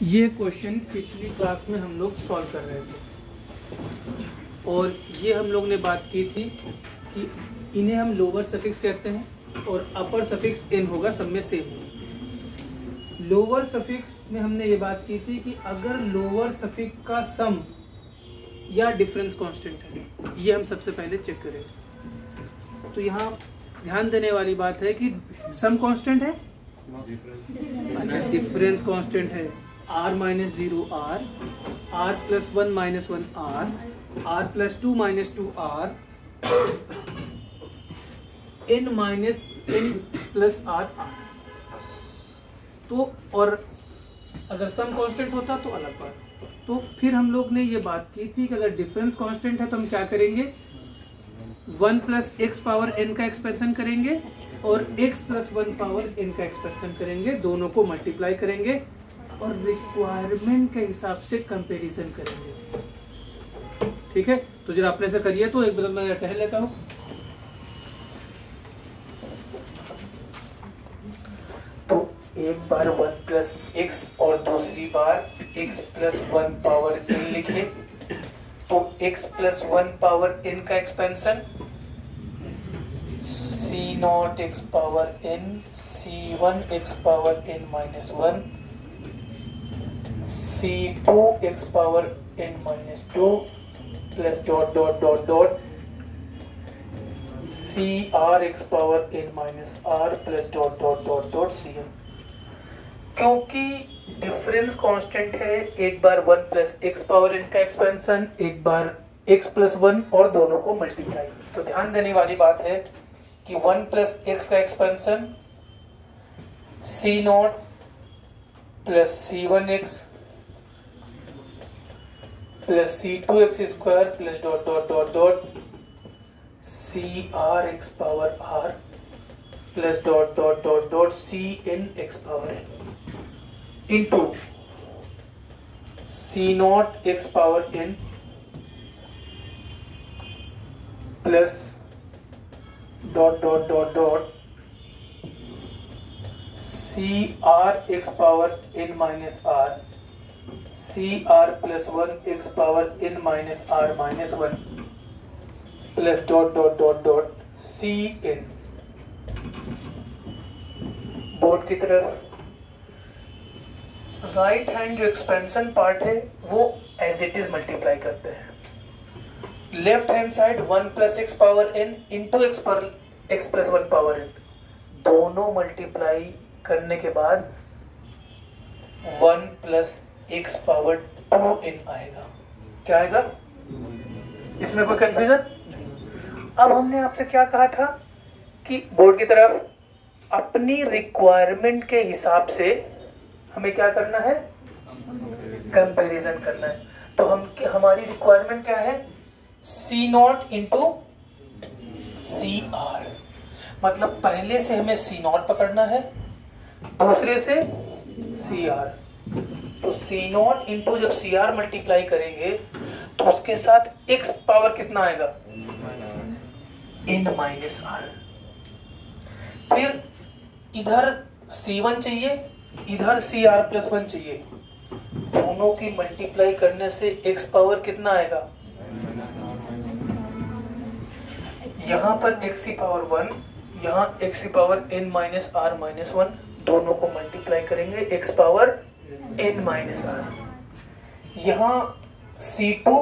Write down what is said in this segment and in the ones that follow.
ये क्वेश्चन पिछली क्लास में हम लोग सॉल्व कर रहे थे और ये हम लोग ने बात की थी कि इन्हें हम लोअर सफिक्स कहते हैं और अपर सफिक्स इन होगा, सब में सेम। लोअर सफिक्स में हमने ये बात की थी कि अगर लोअर सफिक्स का सम या डिफरेंस कांस्टेंट है, ये हम सबसे पहले चेक करें। तो यहाँ ध्यान देने वाली बात है कि सम कांस्टेंट है, अच्छा डिफरेंस कांस्टेंट है, r minus 0 r, r plus 1 minus 1 r, r plus 2 minus 2 r, n minus n plus r r। तो और अगर सम कांस्टेंट होता तो अलग बात। तो फिर हम लोग ने ये बात की थी कि अगर डिफरेंस कांस्टेंट है तो हम क्या करेंगे, 1 प्लस एक्स पावर n का एक्सपेंशन करेंगे और x प्लस 1 पावर n का एक्सपेंशन करेंगे, दोनों को मल्टीप्लाई करेंगे और रिक्वायरमेंट के हिसाब से कंपैरिजन करेंगे। ठीक है, तो जरा अपने से करिए। तो एक बार मैं टहल लेता हूँ। तो एक बार 1 प्लस एक्स और दूसरी बार x प्लस 1 पावर n लिखे तो x प्लस 1 पावर n का expansion c not x power n, c1 x power n minus 1, c2 x power n minus 2 plus dot dot dot dot cr x power n minus r plus dot dot dot dot cn। क्योंकि difference constant है, एक बार 1 plus X power n का expansion, एक बार x plus 1 और दोनों को multiply. तो ध्यान देने वाली बात है कि 1 प्लस एक्स का expansion c not plus c1 x plus c2 x square plus dot dot dot dot cr x power r plus dot dot dot dot cn x power n into c not x power n plus dot dot dot dot cr x power n minus r, cr plus 1 x power n minus r minus 1 plus dot dot dot dot cn। Board की तरफ right hand जो expansion part है वो as it is multiply करते हैं। Left hand side 1 plus X power n into x plus 1 power n, दोनों multiply करने के बाद 1 प्लस एक्स पावर 2n आएगा। क्या आएगा, इसमें कोई कंफ्यूजन? अब हमने आपसे क्या कहा था कि बोर्ड की तरफ अपनी रिक्वायरमेंट के हिसाब से हमें क्या करना है, कंपैरिजन करना है। तो हमारी रिक्वायरमेंट क्या है, c nought into C R, मतलब पहले से हमें c नॉट पकड़ना है, दूसरे से सी आर। तो c नॉट इंटू जब सी आर मल्टीप्लाई करेंगे तो उसके साथ x पावर कितना आएगा, n माइनस r। फिर इधर c1 चाहिए, इधर cr प्लस 1 चाहिए, दोनों की मल्टीप्लाई करने से x पावर कितना आएगा, यहाँ पर x की पावर 1, यहाँ x की power n minus r minus 1, दोनों को मल्टीप्लाई करेंगे x power n minus r। यहाँ c2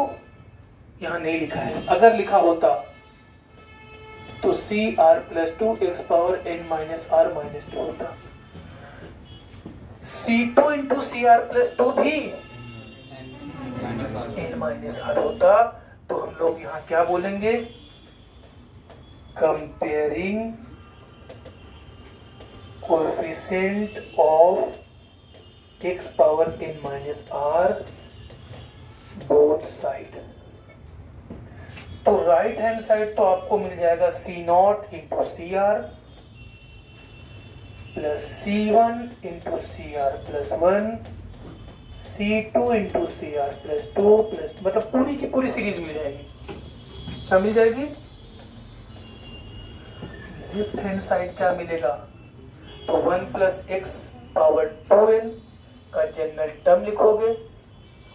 यहाँ नहीं लिखा है, अगर लिखा होता तो cr plus 2 x power n minus r minus 2 होता। c2 इंटू cr प्लस 2 भी n माइनस r होता। तो हम लोग यहाँ क्या बोलेंगे, comparing coefficient of x power n minus r both side. तो राइट हैंड साइड तो आपको मिल जाएगा c nought into C R plus c1 into C R plus 1, c2 into C R plus 2 plus, मतलब पूरी की पूरी सीरीज मिल जाएगी। क्या मिल जाएगी, लेफ्ट हैंड साइड क्या मिलेगा, तो 1 प्लस एक्स पावर 2n का जनरल टर्म लिखोगे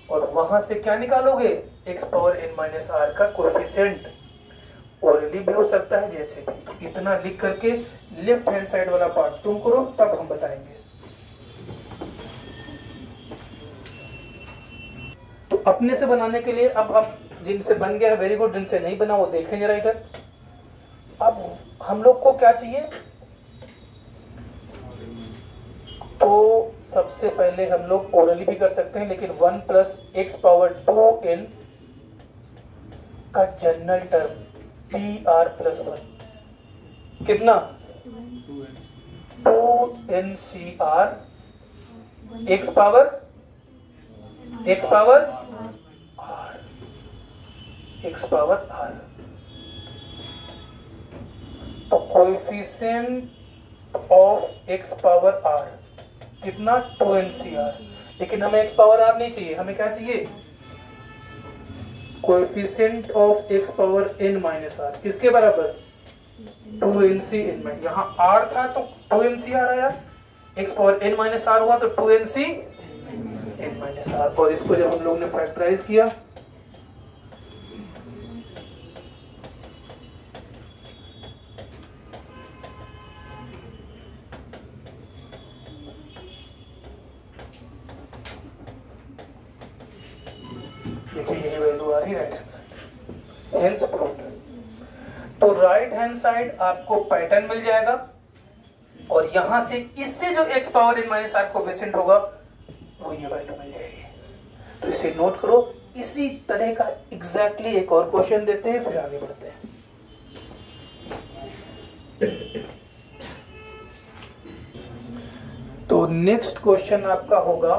और वहां से क्या निकालोगे, x power n minus R का कोएफिशिएंट। ओरली भी हो सकता है जैसे भी। तो इतना लिख करके लेफ्ट हैंड साइड वाला पार्ट तुम करो, तब हम बताएंगे। तो अपने से बनाने के लिए अब हम, जिनसे बन गया है वेरी गुड, जिनसे नहीं बना वो देखें जरा इधर। अब हम लोग को क्या चाहिए, तो सबसे पहले हम लोग ओरली भी कर सकते हैं, लेकिन 1 प्लस एक्स पावर 2n का जनरल टर्म TR प्लस 1 कितना, 2NCR x power R, x power R। तो coefficient of X power R कितना, 2NCR। लेकिन हमें एक्स पावर R नहीं चाहिए, हमें क्या चाहिए, coefficient of X power n minus R, किसके बराबर, 2NC n। यहाँ R था तो 2NCR आया, X power n minus R हुआ तो 2NC n माइनस आर। और इसको जब हम लोग ने फैक्टराइज किया देखिए यही वैल्यू आ रही right hand side, hence proved. तो राइट हैंड साइड आपको पैटर्न मिल जाएगा और यहां से इससे जो x power n minus R coefficient होगा वो ये वैल्यू मिल जाएगी। तो इसे नोट करो। इसी तरह का एग्जैक्टली एक और क्वेश्चन देते हैं, फिर आगे बढ़ते हैं। तो नेक्स्ट क्वेश्चन आपका होगा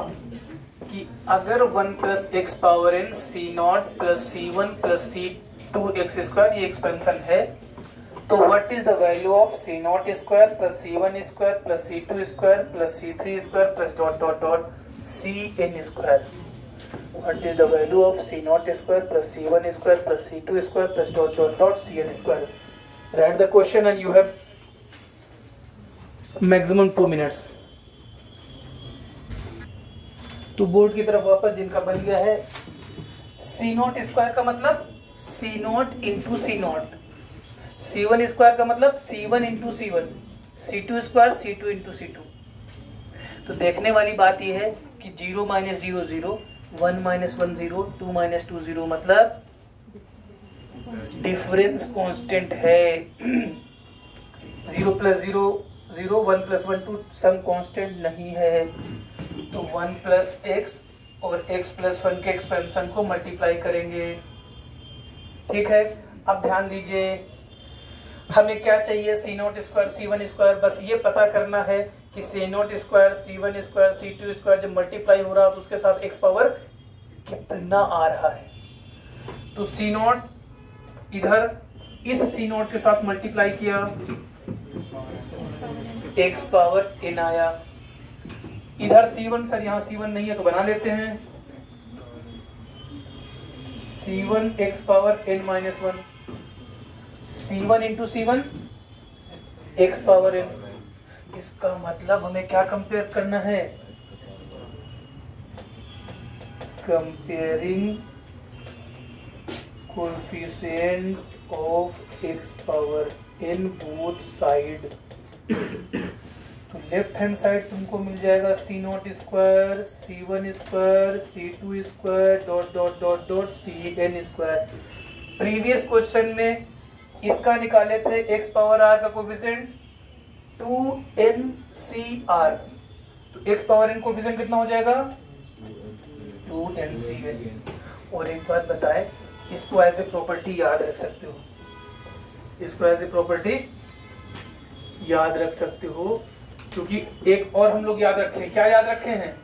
कि अगर 1 plus X power n c0 plus c1 plus c2 x square ये एक्सपेंशन है, तो what is the value of c0 square plus c1 square plus c2 square plus c3 square plus dot dot dot cn square. What is the value of c0 square plus c1 square plus c2 square plus dot dot dot cn square. Right the question and you have maximum 2 minutes. तो board की तरफ वापस, जिनका बन गया है c0 square का मतलब c0 into c0, c1 square का मतलब c1 into c1, c2 square c2 into c2। तो देखने वाली बात यह है कि 0 माइनस 0 0, 1 माइनस 1 0, 2 माइनस 2 0, मतलब डिफरेंस कांस्टेंट है। 0 प्लस 0 0, 1 प्लस 1 2, सम कांस्टेंट नहीं है। तो 1 प्लस एक्स और x प्लस 1 के एक्सपेंशन को मल्टीप्लाई करेंगे। ठीक है, अब ध्यान दीजिए, हमें क्या चाहिए, c0 स्क्वायर c1 स्क्वायर। बस ये पता करना है कि c0 square c1 square c2 square जब मल्टीप्लाई हो रहा है तो उसके साथ x पावर कितना आ रहा है। तो c0 इधर इस c0 के साथ मल्टीप्लाई किया, x पावर n आया। इधर c1, सर यहाँ c1 नहीं है तो बना लेते हैं, c1 x power n minus 1, c1 into c1 x power n। इसका मतलब हमें क्या कंपेयर करना है, comparing coefficient of x power n both side. तो लेफ्ट हैंड साइड तुमको मिल जाएगा c0 square c1 square c2 square dot dot dot dot cn square. Previous question में इसका निकाले थे x पावर r का कोएफिशिएंट 2NCR। तो x पावर n कोएफिशिएंट कितना हो जाएगा, 2NCN। और एक बात बताएं, इसको एज ए प्रॉपर्टी याद रख सकते हो, इसको एज ए प्रॉपर्टी याद रख सकते हो, क्योंकि एक और हम लोग याद रखे, क्या याद रखे हैं,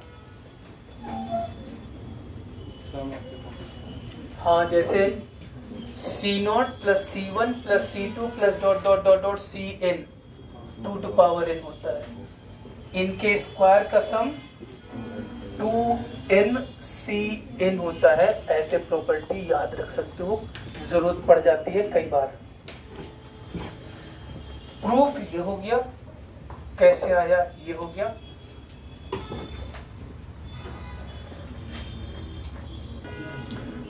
हाँ, जैसे c0 plus c1 plus c2 plus dot dot dot dot cn 2 to power n होता है। इनके स्क्वायर का सम 2NCN होता है। ऐसे प्रॉपर्टी याद रख सकते हो, जरूरत पड़ जाती है कई बार। प्रूफ ये हो गया। कैसे आया, ये हो गया।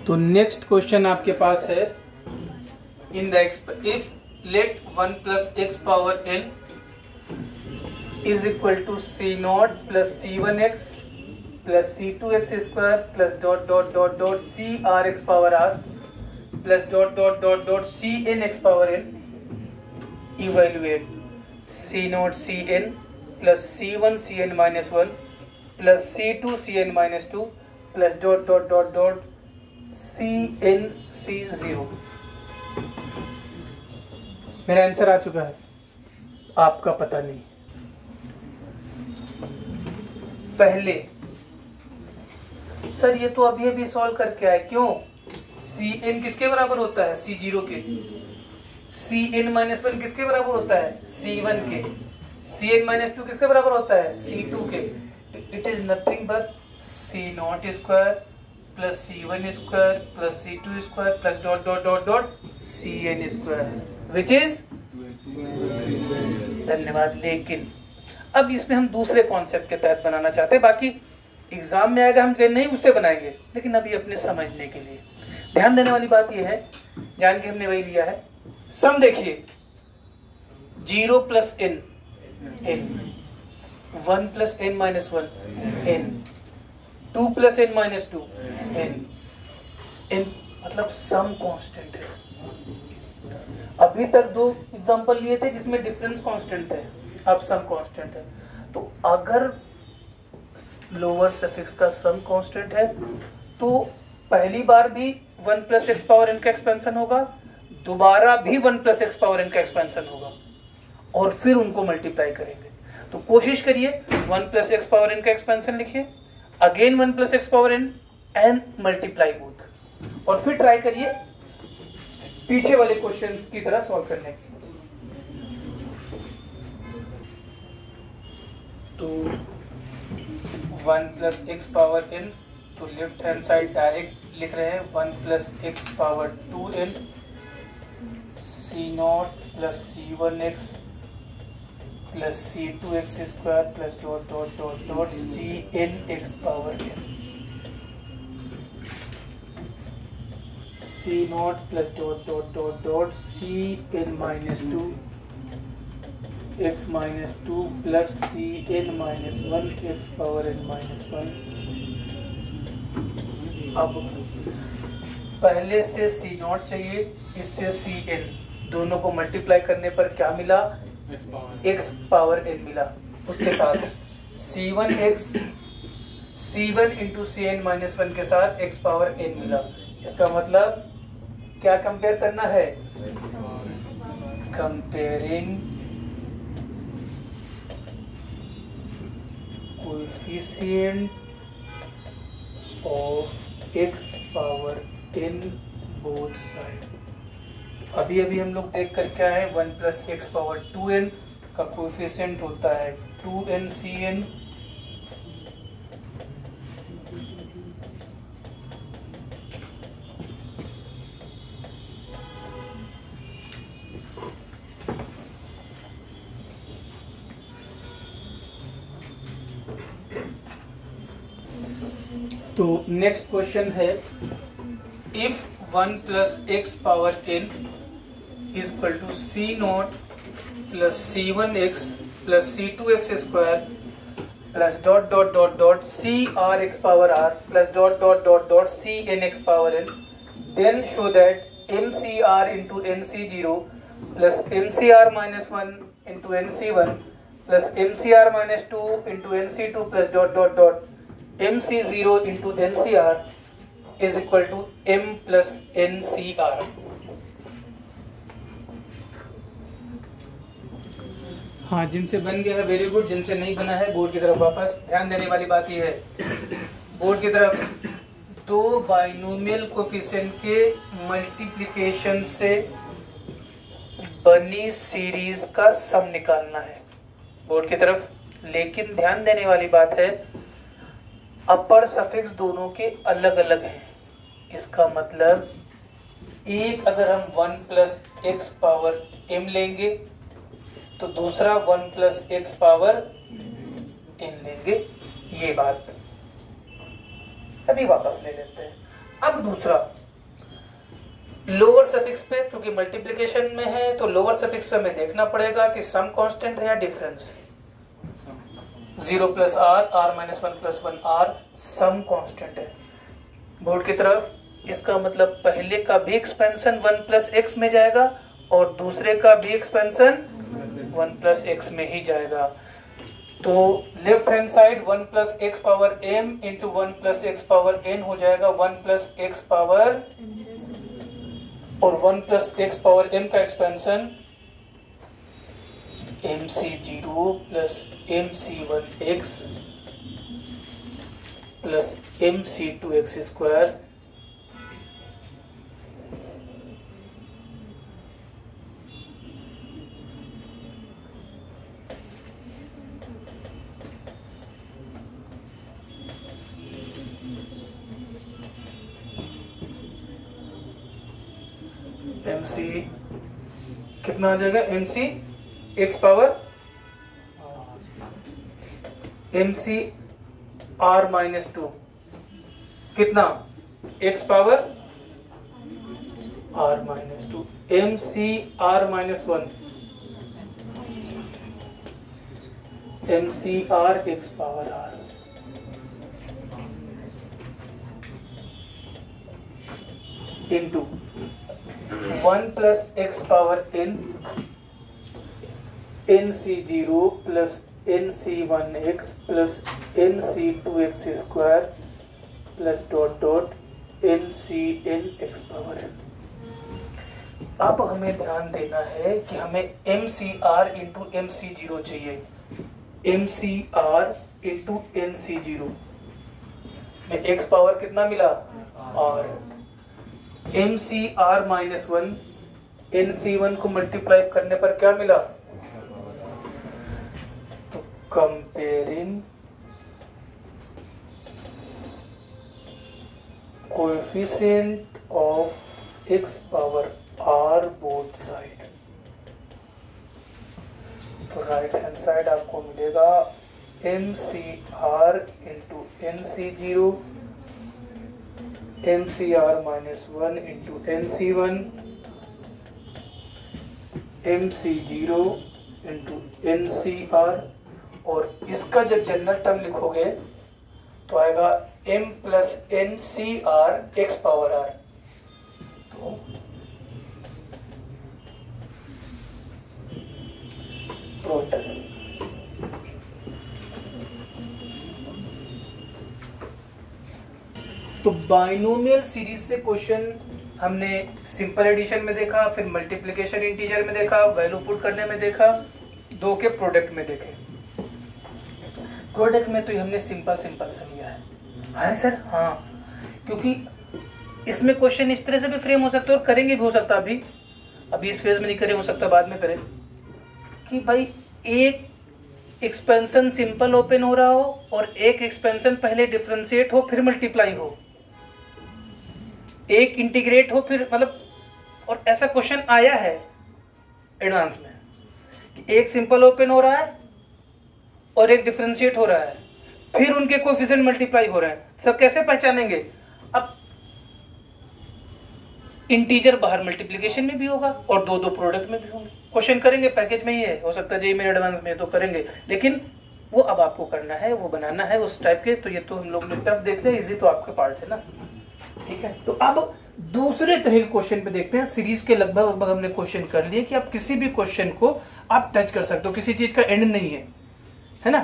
तो नेक्स्ट क्वेश्चन आपके पास है, in the if let 1 plus X power n is equal to C nought plus c1x plus c2x square plus dot dot dot dot C R X power r plus dot dot dot dot C N X power n, evaluate C nought C N plus c1 C N minus 1 plus c2 C N minus 2 plus dot dot dot dot C N C zero. मेरा answer आ चुका है, आपका पता नहीं। पहले sir ये तो अभी अभी सॉल्व करके आए, क्यों? सी एन किसके बराबर होता है? सी जीरो के। सी एन माइनस 1 किसके बराबर होता है? सी वन के। सी एन माइनस 2 किसके बराबर होता है? सी टू के। It is nothing but C nought square plus C one square plus C two square plus dot dot dot dot C N square, which is, धन्यवाद। लेकिन अब इसमें हम दूसरे कॉन्सेप्ट के तहत बनाना चाहते हैं, बाकी एग्जाम में आएगा हम नहीं उससे बनाएंगे, लेकिन अभी अपने समझने के लिए ध्यान देने वाली बात यह है, जान के हमने वही लिया है। सम देखिए, 0 plus n n, 1 plus n minus 1 n, 2 plus n minus 2 n, n मतलब सम कांस्टेंट है। अभी तक 2 एग्जांपल लिए थे जिसमें डिफरेंस कांस्टेंट है, अब सम कांस्टेंट है। तो अगर लोअर सफिक्स का सम कांस्टेंट है तो पहली बार भी 1 प्लस एक्स पावर n का एक्सपेंशन होगा, दोबारा भी 1 प्लस एक्स पावर n का एक्सपेंशन होगा, और फिर उनको मल्टीप्लाई करेंगे। तो कोशिश करिए 1 प्लस एक्स पावर n का एक्सपेंशन लिखिए, again 1 plus X power n and multiply both, और फिर ट्राई करिए पीछे वाले क्वेश्चंस की तरह सॉल्व करने की। तो 1 प्लस एक्स पावर n, तो लेफ्ट हैंड साइड डायरेक्ट लिख रहे हैं 1 plus X power 2n, C nought plus C one X plus C two X square plus dot dot dot dot C N X power n, C nought plus dot dot dot dot C N minus 2 X minus 2 plus C N minus 1 X power n minus 1। अब पहले से सी not चाहिए, इससे C N, दोनों को multiply करने पर क्या मिला? एक्स पावर n मिला। उसके साथ C one X, C one into C N minus 1 के साथ एक्स पावर n मिला। इसका मतलब क्या कंपेयर करना है? Comparing coefficient of X power n both side. अभी अभी हम लोग देख कर क्या है, 1 प्लस एक्स पावर 2n का कोएफिशिएंट होता है 2ncn, तो नेक्स्ट क्वेश्चन है, if 1 plus X power n is equal to C nought plus C one X plus C two X square plus dot dot dot dot C R X power r plus dot dot dot dot C N X power n, then show that M C R into N C zero plus M C R minus 1 into N C one plus M C R minus 2 into N C two plus dot dot dot MC0 into NCR is equal to M plus NCR। हाँ, जिनसे बन गया है very good, जिनसे नहीं बना है board की तरफ वापस। ध्यान देने वाली बात यह है, बोर्ड की तरफ, दो बाइनोमियल कोफिशिएंट के मल्टीप्लिकेशन से बनी सीरीज का सम निकालना है बोर्ड की तरफ। लेकिन ध्यान देने वाली बात है, अपर सफिक्स दोनों के अलग अलग हैं। इसका मतलब एक अगर हम 1 प्लस एक्स पावर m लेंगे तो दूसरा 1 प्लस एक्स पावर n लेंगे। ये बात अभी वापस ले लेते हैं। अब दूसरा लोअर सफिक्स पे, क्योंकि मल्टीप्लिकेशन में है तो लोअर सफिक्स पे हमें देखना पड़ेगा कि सम कांस्टेंट है या difference. 0 plus R, R minus 1 plus 1 R sum constant है। बोर्ड की तरफ, इसका मतलब पहले का भी एक्सपेंशन 1 प्लस एक्स में जाएगा और दूसरे का भी एक्सपेंशन 1 प्लस एक्स में ही जाएगा। तो left hand side 1 plus X power m into 1 plus X power n हो जाएगा 1 प्लस एक्स पावर, और 1 प्लस एक्स पावर m का expansion mc0 plus mc1x plus mc2x square mc कितना आ जाएगा, mc x power mc r minus 2 कितना, x power r minus 2 mc r minus 1 mc r x power r into 1 plus X power n nc0 plus nc1x plus nc2x square plus dot dot ncn x power n। अब हमें ध्यान देना है कि हमें mcr into mc0 चाहिए। mcr into nc0 में x power कितना मिला, r। mcr माइनस 1 nc1 को मल्टीप्लाई करने पर क्या मिला, तो comparing coefficient of x power r both side, तो राइट हैंड साइड आपको मिलेगा mcr into nc0 mcr minus 1 into nc1 mc0 into ncr, और इसका जब जनरल टर्म लिखोगे तो आएगा m plus ncr x power r। तो टोटल तो बाइनोमियल सीरीज से क्वेश्चन हमने सिंपल एडिशन में देखा, फिर मल्टीप्लिकेशन इंटीजर में देखा, वैल्यू पुट करने में देखा, दो के प्रोडक्ट में देखे। प्रोडक्ट में तो हमने सिंपल सा लिया है। हाँ सर, हाँ, क्योंकि इसमें क्वेश्चन इस तरह से भी फ्रेम हो सकता है और करेंगे भी हो सकता है, अभी इस फेज में नहीं करें, हो सकता है बाद में करें, कि भाई एक एक्सपेंशन सिंपल ओपन हो रहा हो और एक एक्सपेंशन पहले डिफरेंशिएट हो फिर मल्टीप्लाई हो, एक इंटीग्रेट हो फिर, मतलब, और ऐसा क्वेश्चन आया है एडवांस में कि एक सिंपल ओपन हो रहा है और एक डिफरेंशिएट हो रहा है, फिर उनके कोएफिशिएंट मल्टीप्लाई हो रहे हैं। सब कैसे पहचानेंगे, अब इंटीजर बाहर मल्टीप्लिकेशन में भी होगा और दो दो प्रोडक्ट में भी होंगे। क्वेश्चन करेंगे, पैकेज में ही है, हो सकता है जेईई में एडवांस में तो करेंगे, लेकिन वो अब आपको करना है, वो बनाना है उस टाइप के। तो ये तो हम लोग ने टफ देखते हैं, इजी तो आपके पार्ट है ना, ठीक है। तो अब दूसरे तरह के क्वेश्चन पे देखते हैं। सीरीज के लगभग हमने क्वेश्चन कर लिए कि आप किसी भी क्वेश्चन को आप टच कर सकते हो, किसी चीज का एंड नहीं है ना,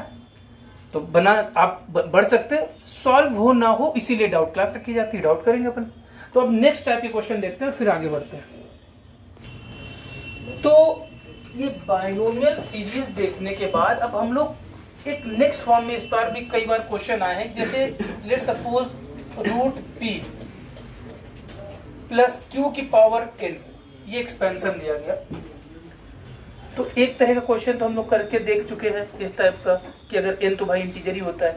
तो बना आप बढ़ सकते, सॉल्व हो ना हो इसीलिए डाउट क्लास रखी जाती है, डाउट करेंगे अपन। तो अब नेक्स्ट टाइप के क्वेश्चन देखते हैं, फिर आगे बढ़ते हैं। तो ये बाइनोमियल सीरीज देखने के बाद अब हम लोग एक नेक्स्ट फॉर्म में, इस बार भी कई बार क्वेश्चन आए हैं, जैसे let suppose root P plus Q की पावर n, ये एक्सपेंशन दिया गया। तो एक तरह का क्वेश्चन तो हम लोग करके देख चुके हैं इस टाइप का, कि अगर n तो भाई इंटीजर ही होता है,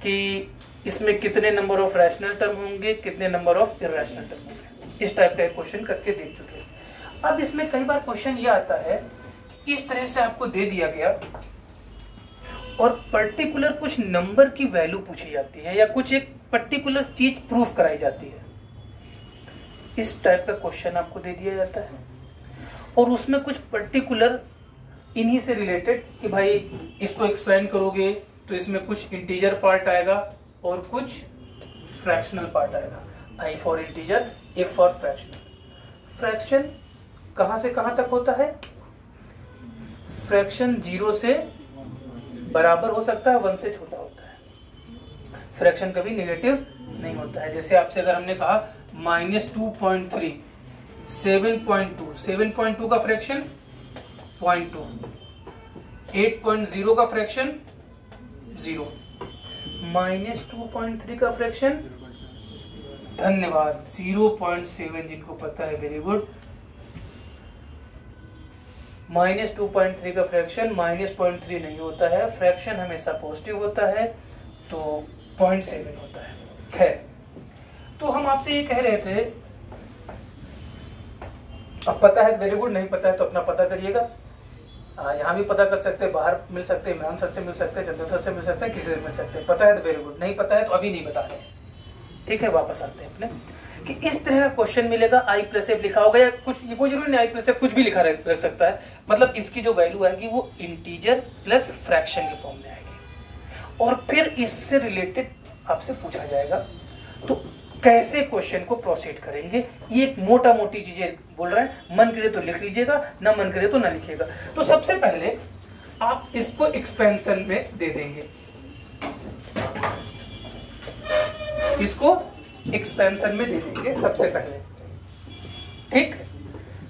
कि इसमें कितने नंबर ऑफ रैशनल टर्म होंगे, कितने नंबर ऑफ इरैशनल टर्म होंगे, इस टाइप का एक क्वेश्चन करके देख चुके हैं। अब इसमें कई बार क्वेश्चन ये आता है इस तरह से आपको दे दिया गया और पर्टिकुलर कुछ नंबर की वैल्यू पूछी जाती है या कुछ एक पर्टिकुलर चीज प्रूफ कराई जाती है, इस टाइप का क्वेश्चन आपको दे दिया जाता है और उसमें कुछ पर्टिकुलर इन्हीं से रिलेटेड कि भाई इसको एक्सप्लेन करोगे तो इसमें कुछ इंटीजर पार्ट आएगा और कुछ फ्रैक्शनल पार्ट आएगा। I for integer, F for fractional. Fraction कहां से कहां तक होता है? फ्रैक्शन 0 से बराबर हो सकता है, 1 से छोटा होता है। फ्रैक्शन कभी नेगेटिव नहीं होता है। जैसे आपसे अगर हमने कहा -2.3 7.2, 7.2 का फ्रैक्शन 0.2, 8.0 का फ्रैक्शन 0, -2.3 का फ्रैक्शन, धन्यवाद, 0.7 जिनको पता है, वेरी गुड। -2.3 का फ्रैक्शन -0.3 नहीं होता है, फ्रैक्शन हमेशा पॉजिटिव होता है, तो 0.7 होता है। खैर, तो हम आपसे ये कह रहे थे, अब पता है वेरी गुड, नहीं पता है तो अपना पता करिएगा। यहाँ भी पता कर सकते हैं, बाहर मिल सकते हैं, इमरान सर से मिल सकते हैं, चंदन सर से मिल सकते हैं, किसी से मिल सकते हैं। पता है तो वेरी गुड, नहीं पता है तो अभी नहीं बता रहे हैं। ठीक है, वापस आते हैं अपने कि इस तरह का क्वेश्चन मिलेगा, I+F लिखा होगा या कुछ, ये कोई जरूरी नहीं I+F कुछ भी लिखा रख सकता है, मतलब इसकी जो वैल्यू आएगी वो इंटीजर प्लस फ्रैक्शन के फॉर्म में आएगी और फिर इससे रिलेटेड आपसे पूछा जाएगा। तो कैसे क्वेश्चन को प्रोसीड करेंगे, ये एक मोटा मोटी चीजें बोल रहे हैं, मन करे तो लिख लीजिएगा, ना मन करे तो ना लिखिएगा। तो सबसे पहले आप इसको एक्सपेंशन में दे देंगे, इसको एक्सपेंशन में दे देंगे सबसे पहले। ठीक,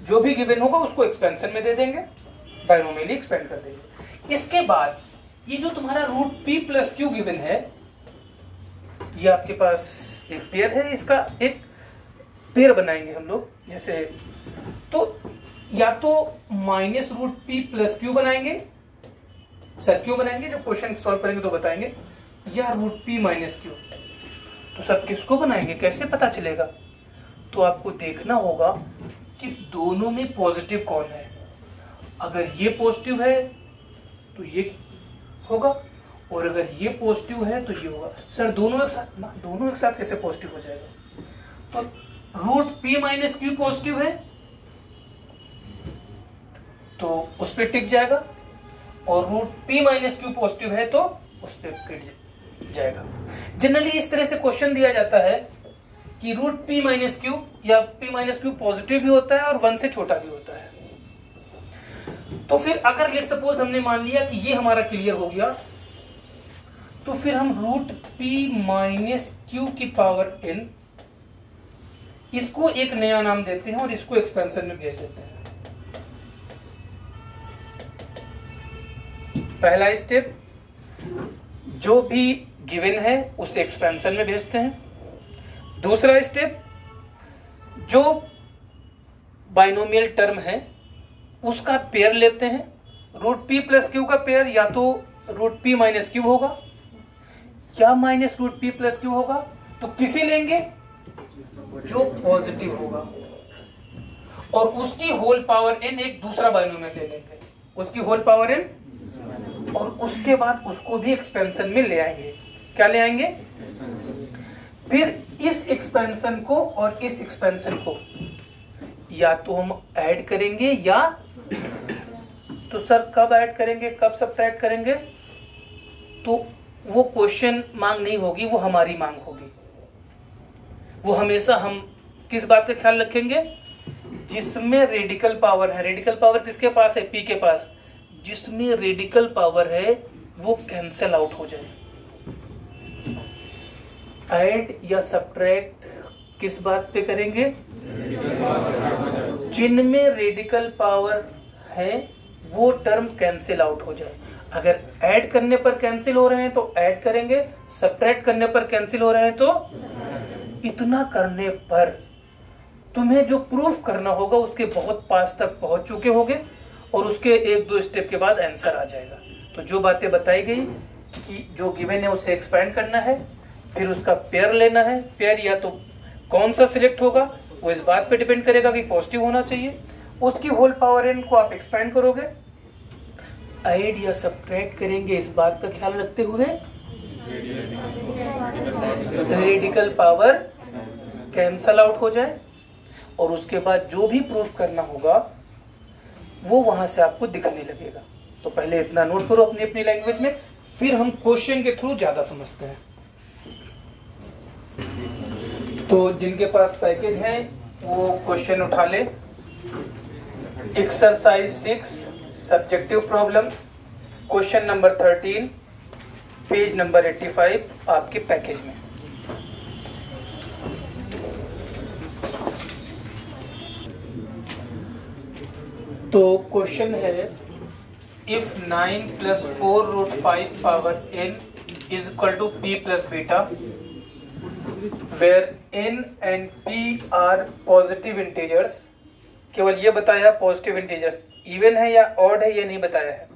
जो भी गिवन होगा उसको एक्सपेंशन में दे देंगे, बायनोमियली एक्सपेंड कर देंगे। इसके बाद ये जो तुम्हारा √p+q गिवन है, ये आपके पास एक पेयर है, इसका एक पेयर बनाएंगे हम लोग। जैसे तो या तो -√p+q बनाएंगे, सर क्यों बनाएंगे, जब क्वेश्चन सॉल्व करेंगे तो बताएंगे, या √p-q। तो सब किसको बनाएंगे, कैसे पता चलेगा? तो आपको देखना होगा कि दोनों में पॉजिटिव कौन है। अगर ये पॉजिटिव है तो ये होगा, और अगर ये पॉजिटिव है तो ये होगा। सर दोनों एक साथ ना, दोनों एक साथ कैसे पॉजिटिव हो जाएगा? तो √p-q पॉजिटिव है तो उस पर टिक जाएगा, और √p-q पॉजिटिव है तो उस पर टिक जाएगा। जनरली इस तरह से क्वेश्चन दिया जाता है कि √p-q या p-q पॉजिटिव भी होता है और 1 से छोटा भी होता है। तो फिर अगर लेट सपोज हमने मान लिया कि ये हमारा क्लियर हो गया, तो फिर हम √p-q की पावर n, इसको एक नया नाम देते हैं और इसको एक्सपेंशन में भेज देते हैं। पहला स्टेप, जो भी गिवन है उसे एक्सपेंशन में भेजते हैं। दूसरा स्टेप, जो बाइनोमियल टर्म है उसका पेयर लेते हैं। √p+q का पेयर या तो √p-q होगा या -√p+q होगा, तो किसे लेंगे, जो पॉजिटिव होगा, और उसकी होल पावर n एक दूसरा बाइनोमियल ले लेंगे, उसकी होल पावर n, और उसके बाद उसको भी एक्सपेंशन में ले आएंगे। क्या ले आएंगे? फिर इस एक्सपेंशन को और इस एक्सपेंशन को या तो हम ऐड करेंगे, या तो सर कब ऐड करेंगे, कब सब्ट्रैक्ट करेंगे? तो वो क्वेश्चन मांग नहीं होगी, वो हमारी मांग होगी। वो हमेशा हम किस बात का ख्याल रखेंगे, जिसमें रेडिकल पावर है। रेडिकल पावर किसके पास है? p के पास। जिसमें रेडिकल पावर है वो कैंसिल आउट हो जाए। ऐड या सब्ट्रैक्ट किस बात पे करेंगे? जिनमें रेडिकल पावर है वो टर्म कैंसिल आउट हो जाए। अगर ऐड करने पर कैंसिल हो रहे हैं तो ऐड करेंगे, सब्ट्रैक्ट करने पर कैंसिल हो रहे हैं तो। इतना करने पर तुम्हें जो प्रूफ करना होगा उसके बहुत पास तक पहुंच चुके होगे, और उसके 1-2 स्टेप के बाद आंसर आ जाएगा। तो जो बातें बताई गई कि जो गिवन है उसे एक्सपेंड करना है, फिर उसका पेयर लेना है। पेयर या तो कौन सा सिलेक्ट होगा वो इस बात पे डिपेंड करेगा कि पॉजिटिव होना चाहिए। उसकी होल पावर n को आप एक्सपेंड करोगे, ऐड या सब्ट्रैक्ट करेंगे इस बात का ख्याल रखते हुए रेडिकल पावर कैंसल आउट हो जाए, और उसके बाद जो भी प्रूफ करना होगा वो वहां से आपको दिखने लगेगा। तो पहले इतना नोट करो अपनी अपनी लैंग्वेज में, फिर हम क्वेश्चन के थ्रू ज्यादा समझते हैं। तो जिनके पास पैकेज है वो क्वेश्चन उठा ले। Exercise 6 subjective problems, question number 13, page number 85 आपके पैकेज में। तो क्वेश्चन है if 9 + 4√5 power n is equal to p plus beta where n and p are positive integers। केवल ये बताया पॉजिटिव इंटीजर्स, इवन है या ऑड है ये नहीं बताया है।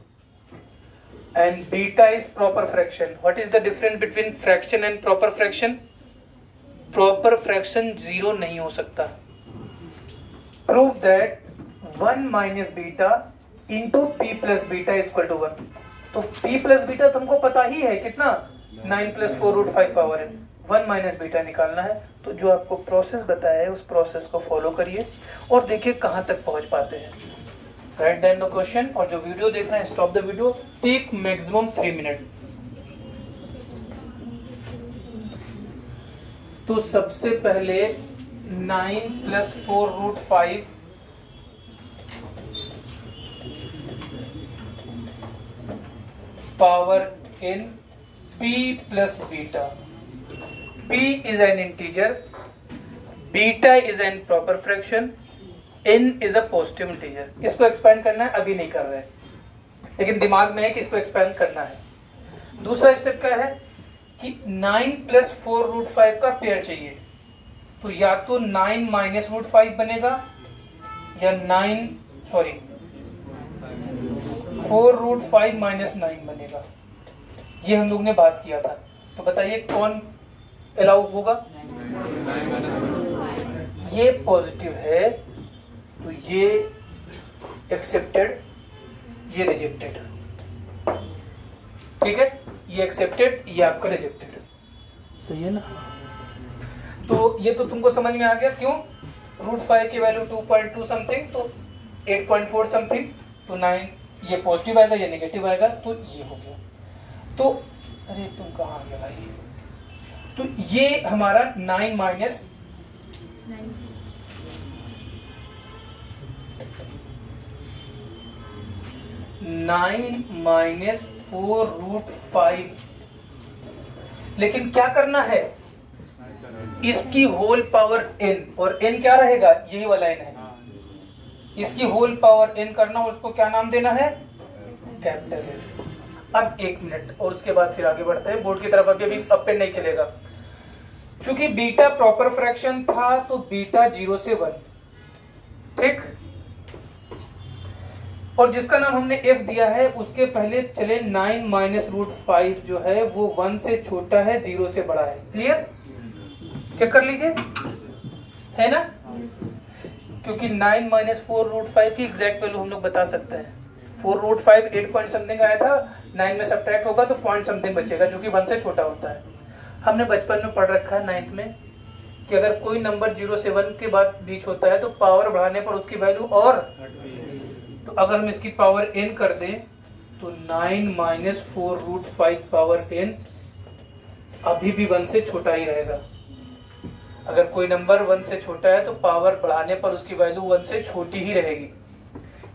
And beta is proper fraction. What is the difference between fraction and proper fraction? Proper fraction zero नहीं हो सकता। Prove that 1 minus beta into P plus beta is equal to 1। तो p प्लस बीटा तुमको पता ही है कितना, 9 + 4√5 power n। 1 minus beta निकालना है। तो जो आपको प्रोसेस बताया है उस प्रोसेस को फॉलो करिए और देखिए कहां तक पहुंच पाते हैं। राइट डाउन द क्वेश्चन, और जो वीडियो देख रहे हैं stop the video, take maximum 3 minute. तो सबसे पहले 9 + 4√5 power n p plus beta। p is an integer, beta is an proper fraction, n is a positive integer। इसको एक्सपेंड करना है, अभी नहीं कर रहे हैं, लेकिन दिमाग में है कि इसको एक्सपेंड करना है। दूसरा स्टेप क्या है कि 9 + 4√5 का पेयर चाहिए। तो या तो 9 - √5 बनेगा या 4√5 - 9 बनेगा। ये हम लोग ने बात किया था। तो बताइए कौन अलाउ होगा? ये पॉजिटिव है तो ये एक्सेप्टेड, ये रिजेक्टेड। ठीक है, ये एक्सेप्टेड, ये आपका रिजेक्टेड। सही है ना? तो ये तो तुमको समझ में आ गया। क्यों? √5 की वैल्यू 2.2 समथिंग, तो 8.4 समथिंग, तो 9 ये पॉजिटिव आएगा, ये नेगेटिव आएगा, तो ये हो गया। तो अरे तुम कहाँ गए भाई? तो ये हमारा 9 - 4√5। लेकिन क्या करना है, इसकी होल पावर n, और n क्या रहेगा? यही वाला n है। इसकी होल पावर n करना, उसको क्या नाम देना है? Capital F। अब 1 मिनट और उसके बाद फिर आगे बढ़ते हैं बोर्ड की तरफ। अभी अब पेन नहीं चलेगा। चूंकि बीटा प्रॉपर फ्रैक्शन था तो बीटा 0 से 1, ठीक। और जिसका नाम हमने f दिया है उसके पहले चले 9 - √5 जो है वो 1 से छोटा है, 0 से बड़ा है। क्लियर? चेक कर लीजिए, है ना? क्योंकि 9 - 4√5 की एग्जैक्ट वैल्यू हम लोग बता सकते हैं। 4√5 8 पॉइंट समथिंग आया था, 9 में सब्ट्रैक्ट होगा तो पॉइंट समथिंग बचेगा जो कि 1 से छोटा होता है। हमने बचपन में पढ़ रखा है 9th में कि अगर कोई नंबर 0 से 1 के बाद बीच होता है तो पावर बढ़ाने पर उसकी वैल्यू और, तो अगर हम इसकी पावर n कर दें तो 9 - 4√5 पावर n अभी भी 1 से छोटा ही रहेगा। अगर कोई नंबर 1 से छोटा है तो पावर बढ़ाने पर उसकी वैल्यू 1 से छोटी ही रहेगी।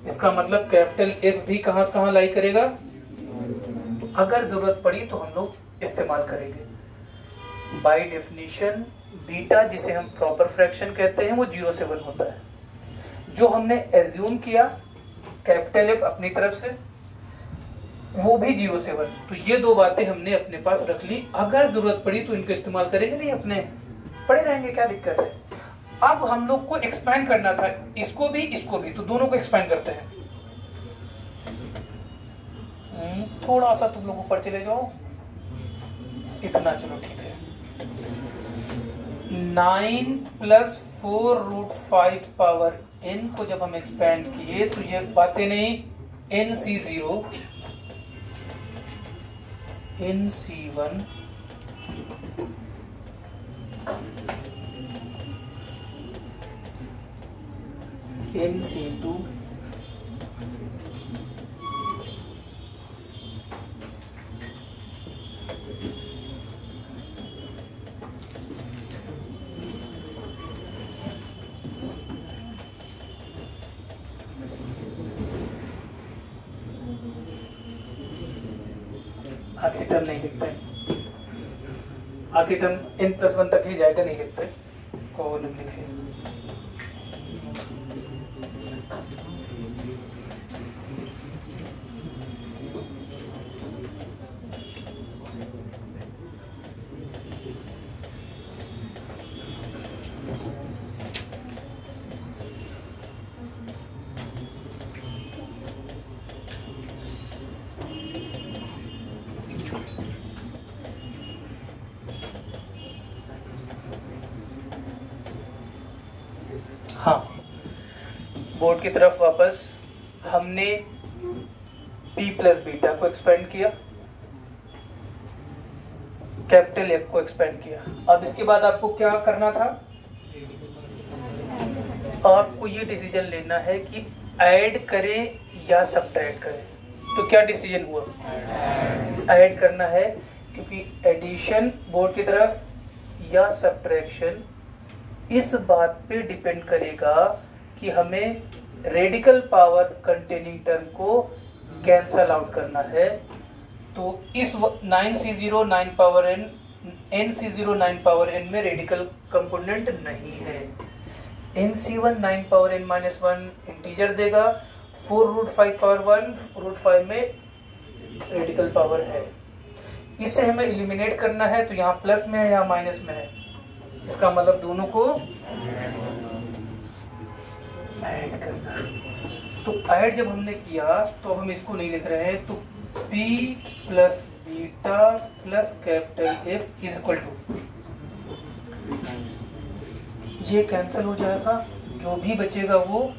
इसका मतलब कैपिटल F भी कहां से कहां लाई करेगा? तो अगर जरूरत पड़ी तो हम लोग इस्तेमाल करेंगे। बाय डेफिनेशन बीटा, जिसे हम प्रॉपर फ्रैक्शन कहते हैं, वो 0 से 1 होता है। जो हमने एज्यूम किया कैपिटल F अपनी तरफ से, वो भी 0 से 1। तो ये दो बातें हमने अपने पास रख ली। अगर जरूरत पड़ी तो इनको इस्तेमाल करेंगे, नहीं अपने पड़े रहेंगे, क्या दिक्कत है। अब हम लोग को एक्सपैंड करना था, इसको भी इसको भी, तो दोनों को एक्सपैंड करते हैं। थोड़ा सा तुम लोग ऊपर चले जाओ, इतना, चलो ठीक है। 9 + 4√5 पावर n को जब हम एक्सपैंड किए तो ये बातें नहीं, NC0 इन C1 इन C2 आखिरी टर्म नहीं लिखते हैं, आखिरी टर्म n+1 तक ही जाएगा, नहीं लिखते, कॉलम लिखे। हाँ, बोर्ड की तरफ वापस, हमने p प्लस बीटा को एक्सपेंड किया, कैपिटल F को एक्सपेंड किया। अब इसके बाद आपको क्या करना था, आपको ये डिसीजन लेना है कि ऐड करें या सब्ट्रैक्ट करें। तो क्या डिसीजन हुआ, ऐड करना है, क्योंकि एडिशन बोर्ड की तरफ या सब्ट्रैक्शन इस बात पे डिपेंड करेगा कि हमें रेडिकल पावर कंटेनिंग टर्म को कैंसल आउट करना है। तो इस 9C0 9 power n nC0 9 power n में रेडिकल कंपोनेंट नहीं है। nC1 9 power n minus 1 integer देगा, 4√5 पावर 1√5 में रेडिकल पावर है। इसे हमें एलिमिनेट करना है, तो यहाँ प्लस में है या माइनस में है, इसका मतलब दोनों को ऐड करना है। तो ऐड जब हमने किया तो हम इसको नहीं लिख रहे हैं, तो p plus beta plus capital F is equal to, ये कैंसिल हो जाएगा, जो भी बचेगा वो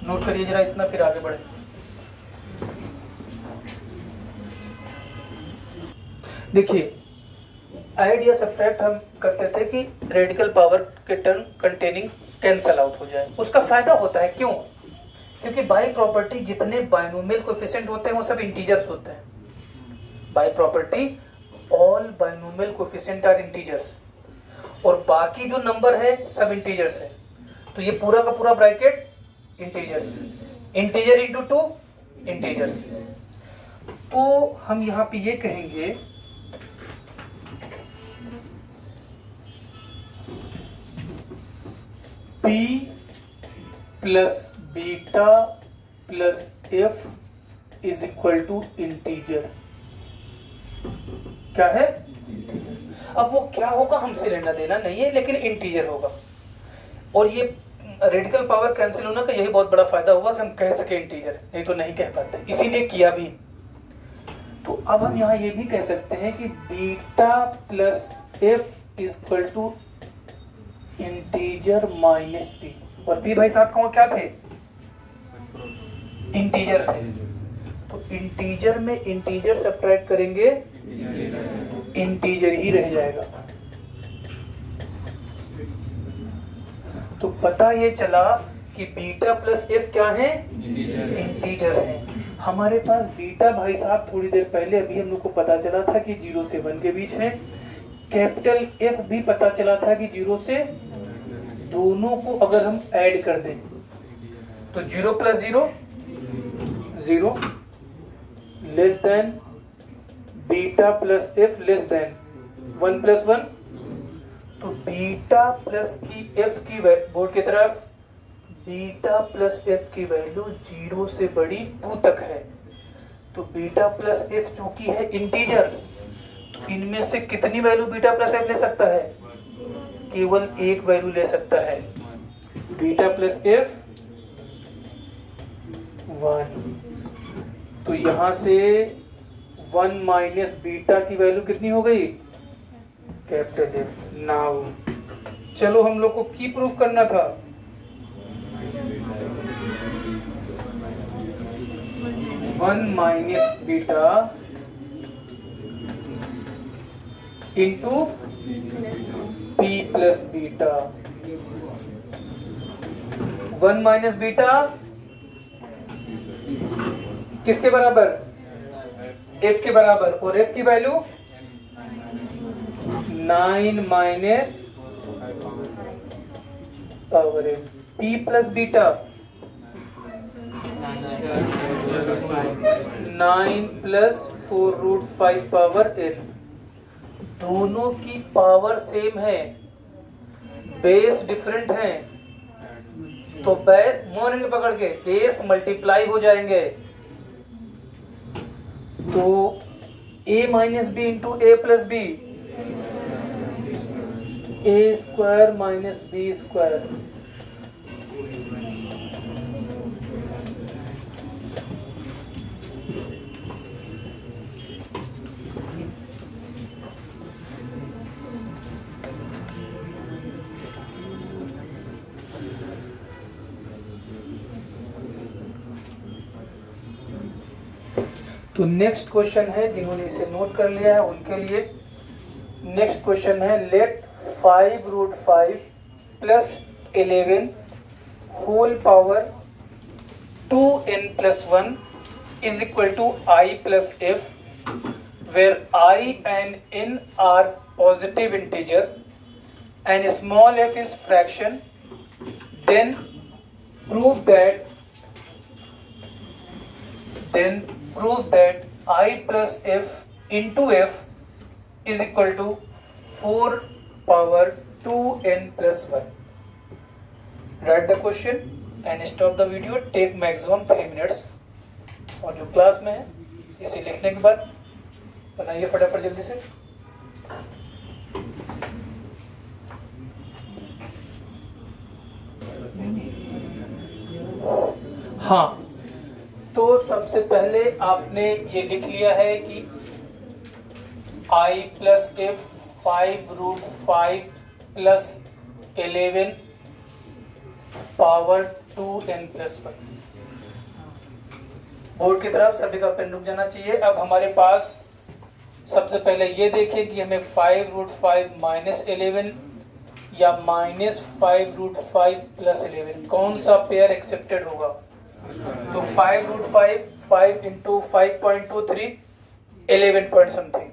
नोट करिए जरा इतना, फिर आगे बढ़े। देखिए, ऐड या सब्ट्रैक्ट हम करते थे कि रेडिकल पावर के टर्म कंटेनिंग कैंसल आउट हो जाए। उसका फायदा होता है, क्यों? क्योंकि बाय प्रॉपर्टी जितने बाइनोमियल कोएफिशिएंट होते हैं वो सब इंटीजर्स होते हैं। By property all binomial coefficient are integers, और बाकी जो नंबर है सब इंटीजर्स है। तो ये पूरा का पूरा bracket integers, integer into 2 integers. तो हम यहां पे ये कहेंगे p plus beta plus f is equal to integer. क्या है? अब वो क्या होगा हमसे लेना देना नहीं है, लेकिन इंटीजर होगा। और ये रेडिकल पावर कैंसिल होने का यही बहुत बड़ा फायदा हुआ कि हम कह सके इंटीजर, नहीं तो नहीं कह पाते, इसीलिए किया भी। तो अब हम यहाँ ये भी कह सकते हैं कि beta plus F is equal to integer minus P, और पी भाई साहब कौन क्या थे? इंटीजर थे। तो इंटीजर में इंटीजर सब्ट्रैक्ट करेंगे, इंटीजर ही रह जाएगा। तो पता ये चला कि बीटा प्लस एफ क्या है? इंटीजर है। हमारे पास बीटा भाई साहब थोड़ी देर पहले अभी हम लोग को पता चला था कि 0 से 1 के बीच है। कैपिटल एफ भी पता चला था कि 0 से, दोनों को अगर हम ऐड कर दें तो 0 plus 0 0 less than beta plus F less than 1 plus 1। तो बीटा प्लस की एफ की बोर्ड की तरफ, बीटा प्लस एफ की वैल्यू 0 से बड़ी 2 तक है। तो बीटा प्लस एफ चूंकि है इंटीजर, तो इनमें से कितनी वैल्यू बीटा प्लस एफ ले सकता है? केवल एक वैल्यू ले सकता है, बीटा प्लस एफ 1। तो यहां से 1 माइनस बीटा की वैल्यू कितनी हो गई? Capital F. नाउ चलो हम लोग को की प्रूफ करना था। One minus beta into P plus beta. 1 minus beta किसके बराबर? एफ के बराबर। और एफ की value 9 minus power F. P plus beta 9 plus 4√5 power N. दोनों की पावर सेम है, बेस डिफरेंट है, तो बेस मोड़ेंगे पकड़ के, बेस मल्टीप्लाई हो जाएंगे। तो a minus B into A plus B, A square minus B square. तो नेक्स्ट क्वेश्चन है, जिन्होंने इसे नोट कर लिया है उनके लिए नेक्स्ट क्वेश्चन है, let 5√5 plus 11 whole power 2n plus 1 is equal to i plus f, where I and n are positive integer and small f is fraction, then prove that I plus f into f is equal to 4 power 2n plus 1. Write the question and stop the video. Take maximum 3 minutes. और जो class में है इसे लिखने के बाद बनाइए फटाफट जल्दी से। हाँ, तो सबसे पहले आपने ये लिख लिया है कि i plus F 5√5 plus 11 power 2n plus 1। Board की तरफ सभी का पेन रुक जाना चाहिए। अब हमारे पास सबसे पहले ये देखिए कि हमें 5√5 माइनस 11 या माइनस 5√5 प्लस 11 कौन सा पेयर एक्सेप्टेड होगा। तो 5√5 5 इंटू 5.23 11 पॉइंट समथिंग,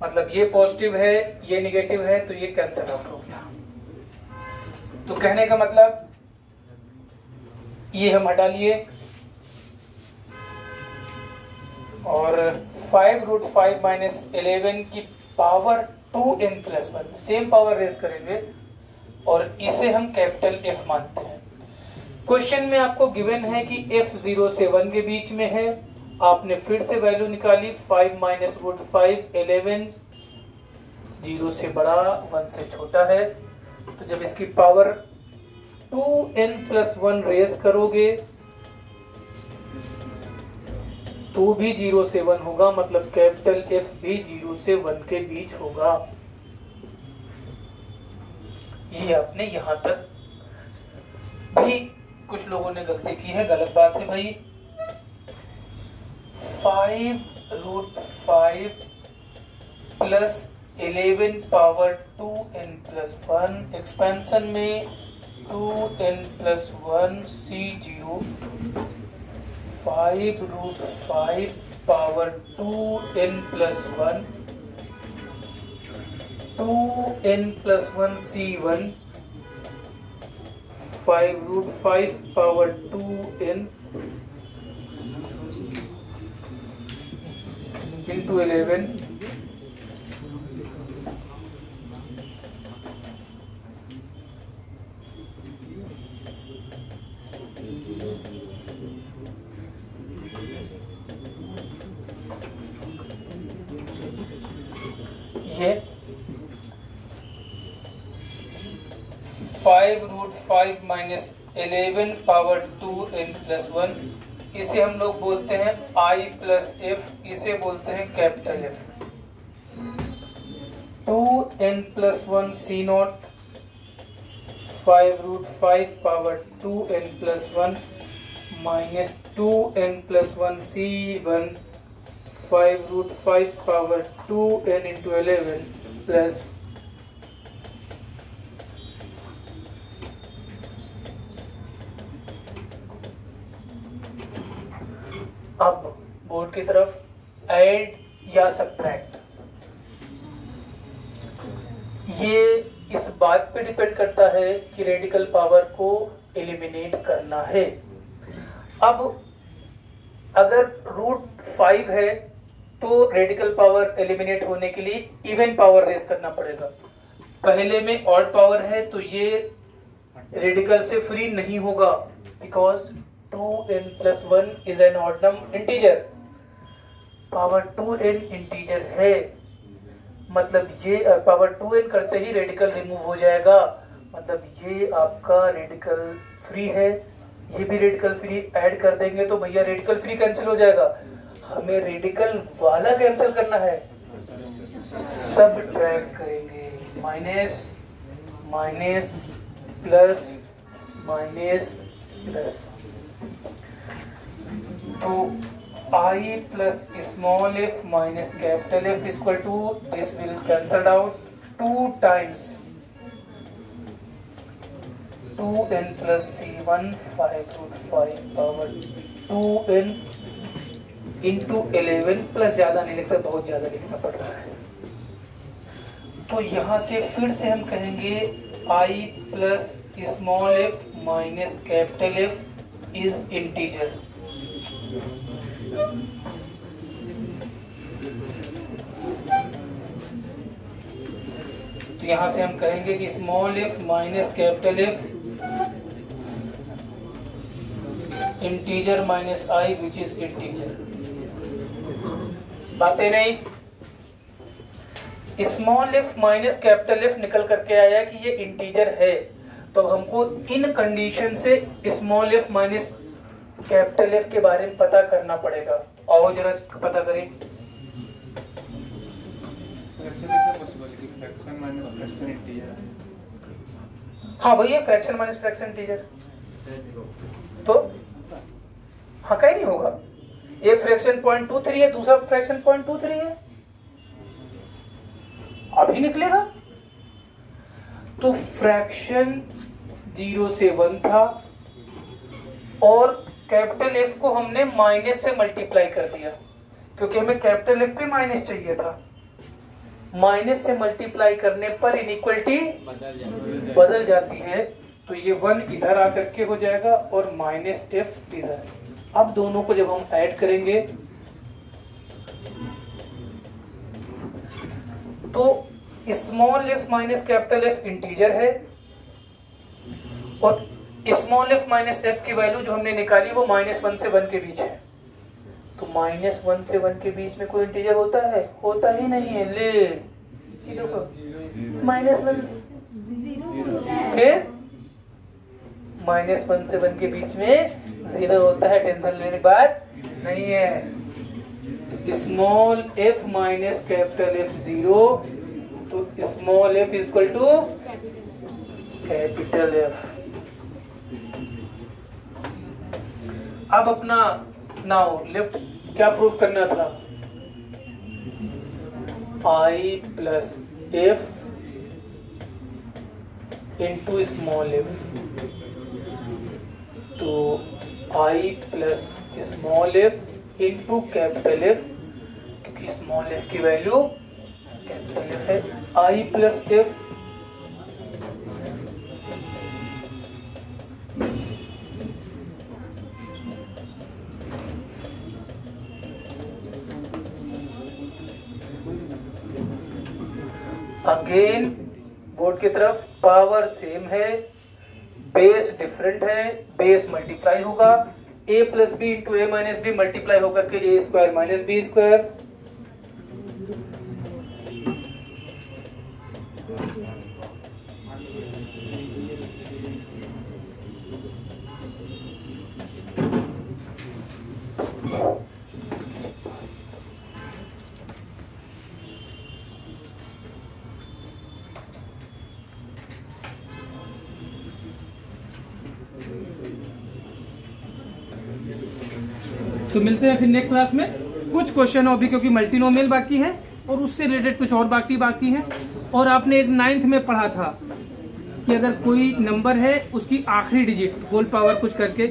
मतलब ये पॉजिटिव है ये निगेटिव है, तो ये कैंसिल आउट हो गया। तो कहने का मतलब ये हम हटा लिए और 5√5 माइनस 11 की power 2n plus 1 same power raise करेंगे और इसे हम कैपिटल F मानते हैं। क्वेश्चन में आपको गिवन है कि f 0 से 1 के बीच में है। आपने फिर से वैल्यू निकाली 5 माइनस √5 11 0 से बड़ा 1 से छोटा है। तो जब इसकी पावर 2n प्लस 1 रेस करोगे तो भी 0 से 1 होगा, मतलब कैपिटल F भी 0 से 1 के बीच होगा। ये आपने यहां तक भी कुछ लोगों ने गलती की है, गलत बात है भाई। 5√5 plus 11 power 2n plus 1 expansion में 2n plus 1 C0 5√5 power 2n plus 1 2n plus 1 C1 5√5 power 2n into 11 ये 5√5 माइनस 11 पावर 2n प्लस 1 इसे हम लोग बोलते हैं I प्लस एफ, इसे बोलते हैं capital F. 2n plus 1 C naught 5√5 power 2n plus 1 minus 2n plus 1 C1 5√5 power 2n into 11 plus अब बोर्ड की तरफ ऐड या सब्ट्रैक्ट, ये इस बात पे डिपेंड करता है कि रेडिकल पावर को एलिमिनेट करना है। अब अगर √5 है तो रेडिकल पावर एलिमिनेट होने के लिए इवन पावर रेज करना पड़ेगा। पहले में ऑड पावर है तो ये रेडिकल से फ्री नहीं होगा, because 2n plus 1 is an odd number integer. Power 2n integer है, मतलब ये पावर 2n करते ही रेडिकल रिमूव हो जाएगा, मतलब ये आपका रेडिकल फ्री है। ये भी रेडिकल फ्री ऐड कर देंगे तो भैया रेडिकल फ्री कैंसिल हो जाएगा। हमें रेडिकल वाला कैंसिल करना है, सब ट्रैक करेंगे, minus minus plus minus plus. तो I plus small F minus capital F equal to this will cancelled out 2 times 2n plus C1 5√5 power 2n into 11 plus ज्यादा नहीं लिखता, बहुत ज्यादा लिखना पड़ रहा है। तो यहां से फिर से हम कहेंगे I plus small F minus capital F is integer. तो यहां से हम कहेंगे कि small F minus capital F integer minus I which is integer. बातें नहीं, small F minus capital F निकल करके आया कि ये इंटीजर है, तो हमको इन कंडीशन से small F minus capital F के बारे में पता करना पड़ेगा। आओ जरा पता करें। हाँ वही है, फ्रैक्शन माइनस फ्रैक्शन इंटीजर। तो हाँ कहीं नहीं होगा, एक फ्रैक्शन 0.23 है, दूसरा फ्रैक्शन 0.23 है, अभी निकलेगा। तो फ्रैक्शन 0 से 1 था और कैपिटल एफ को हमने माइनस से मल्टीप्लाई कर दिया, क्योंकि हमें कैपिटल एफ पे माइनस चाहिए था। माइनस से मल्टीप्लाई करने पर इनइक्वलिटी बदल जाती है, तो ये 1 इधर आकर के हो जाएगा और माइनस एफ इधर। अब दोनों को जब हम ऐड करेंगे तो small F minus capital F integer है और स्मॉल एफ माइनस एफ की वैल्यू जो हमने निकाली वो -1 से 1 के बीच है। तो -1 से 1 के बीच में कोई इंटीजर होता है? होता ही नहीं है। ले देखो -1 फिर -1 से 1 के बीच में 0 होता है, टेंशन लेने की बात नहीं है। Small F minus capital F 0, तो small F equal to capital F. अब अपना नाउ लेफ्ट क्या प्रूफ करना था? I plus F into small F. तो I plus small F into capital F, क्योंकि स्मॉल एफ की वैल्यू कैपिटल एफ है। I plus F again board की तरफ पावर सेम है, बेस डिफरेंट है, बेस मल्टीप्लाई होगा। a plus B into A minus B multiply होकर के ए स्क्वायर माइनस बी स्क्वायर। तो मिलते हैं फिर नेक्स्ट क्लास में। कुछ क्वेश्चन अभी क्योंकि मल्टीनोमियल बाकी है और उससे रिलेटेड कुछ और बाकी है। और आपने एक 9th में पढ़ा था कि अगर कोई नंबर है उसकी आखिरी डिजिट होल पावर कुछ करके